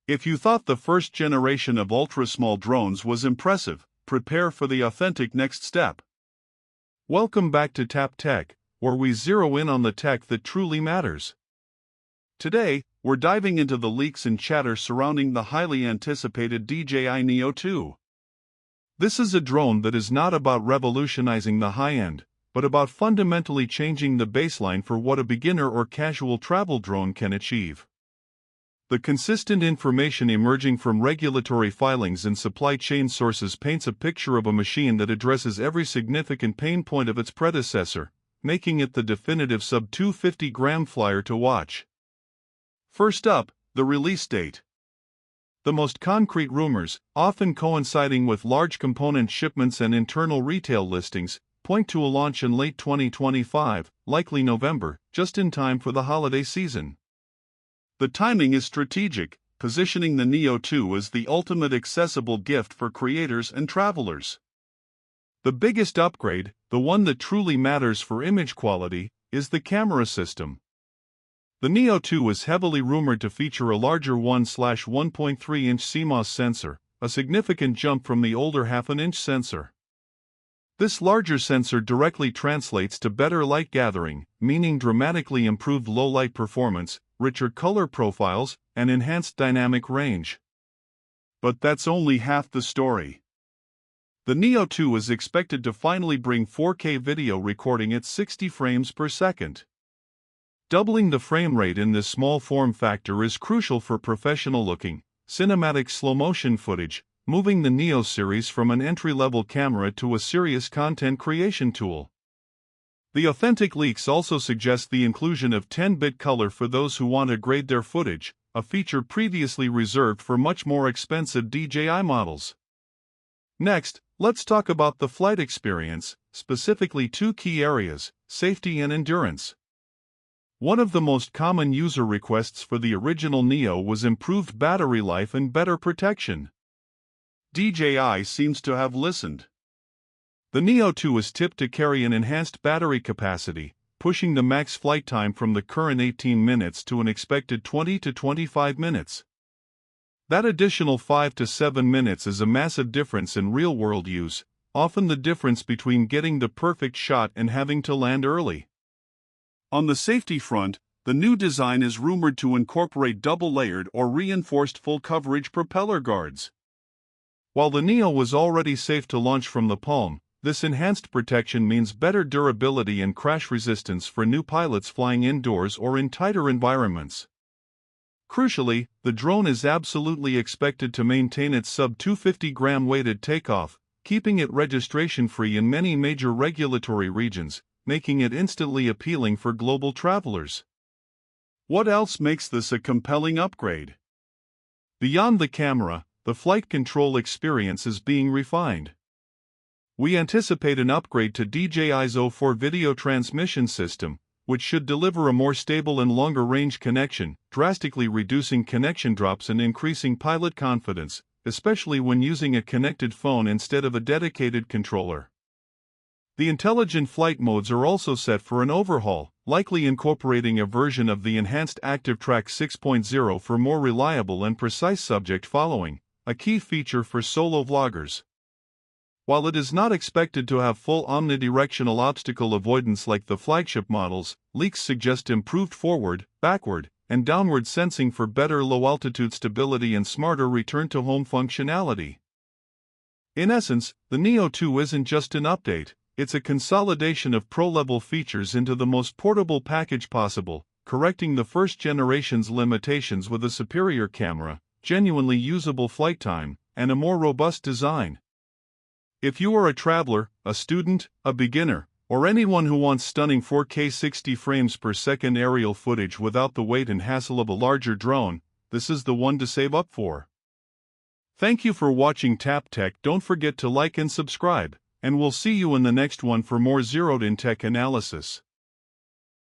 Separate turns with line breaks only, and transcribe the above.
If you thought the first generation of ultra-small drones was impressive, prepare for the authentic next step. Welcome back to Tap Tech, where we zero in on the tech that truly matters. Today, we're diving into the leaks and chatter surrounding the highly anticipated DJI Neo 2. This is a drone that is not about revolutionizing the high-end, but about fundamentally changing the baseline for what a beginner or casual travel drone can achieve. The consistent information emerging from regulatory filings and supply chain sources paints a picture of a machine that addresses every significant pain point of its predecessor, making it the definitive sub-250g flyer to watch. First up, the release date. The most concrete rumors, often coinciding with large component shipments and internal retail listings, point to a launch in late 2025, likely November, just in time for the holiday season. The timing is strategic, positioning the Neo 2 as the ultimate accessible gift for creators and travelers. The biggest upgrade, the one that truly matters for image quality, is the camera system. The Neo 2 is heavily rumored to feature a larger 1/1.3-inch CMOS sensor, a significant jump from the older half-an-inch sensor. This larger sensor directly translates to better light gathering, meaning dramatically improved low-light performance, richer color profiles, and enhanced dynamic range. But that's only half the story. The Neo 2 is expected to finally bring 4K video recording at 60 frames per second. Doubling the frame rate in this small form factor is crucial for professional-looking, cinematic slow-motion footage, moving the Neo series from an entry-level camera to a serious content creation tool. The authentic leaks also suggest the inclusion of 10-bit color for those who want to grade their footage, a feature previously reserved for much more expensive DJI models. Next, let's talk about the flight experience, specifically two key areas: safety and endurance. One of the most common user requests for the original Neo was improved battery life and better protection. DJI seems to have listened. The Neo 2 is tipped to carry an enhanced battery capacity, pushing the max flight time from the current 18 minutes to an expected 20 to 25 minutes. That additional 5 to 7 minutes is a massive difference in real-world use, often the difference between getting the perfect shot and having to land early. On the safety front, the new design is rumored to incorporate double-layered or reinforced full-coverage propeller guards. While the Neo was already safe to launch from the palm, this enhanced protection means better durability and crash resistance for new pilots flying indoors or in tighter environments. Crucially, the drone is absolutely expected to maintain its sub-250g weighted takeoff, keeping it registration-free in many major regulatory regions, making it instantly appealing for global travelers. What else makes this a compelling upgrade? Beyond the camera, the flight control experience is being refined. We anticipate an upgrade to DJI's O4 video transmission system, which should deliver a more stable and longer-range connection, drastically reducing connection drops and increasing pilot confidence, especially when using a connected phone instead of a dedicated controller. The intelligent flight modes are also set for an overhaul, likely incorporating a version of the enhanced Active Track 6.0 for more reliable and precise subject following, a key feature for solo vloggers. While it is not expected to have full omnidirectional obstacle avoidance like the flagship models, leaks suggest improved forward, backward, and downward sensing for better low-altitude stability and smarter return-to-home functionality. In essence, the Neo 2 isn't just an update, it's a consolidation of pro-level features into the most portable package possible, correcting the first generation's limitations with a superior camera, genuinely usable flight time, and a more robust design. If you are a traveler, a student, a beginner, or anyone who wants stunning 4K 60 frames per second aerial footage without the weight and hassle of a larger drone, this is the one to save up for. Thank you for watching Tap Tech. Don't forget to like and subscribe, and we'll see you in the next one for more zeroed-in tech analysis.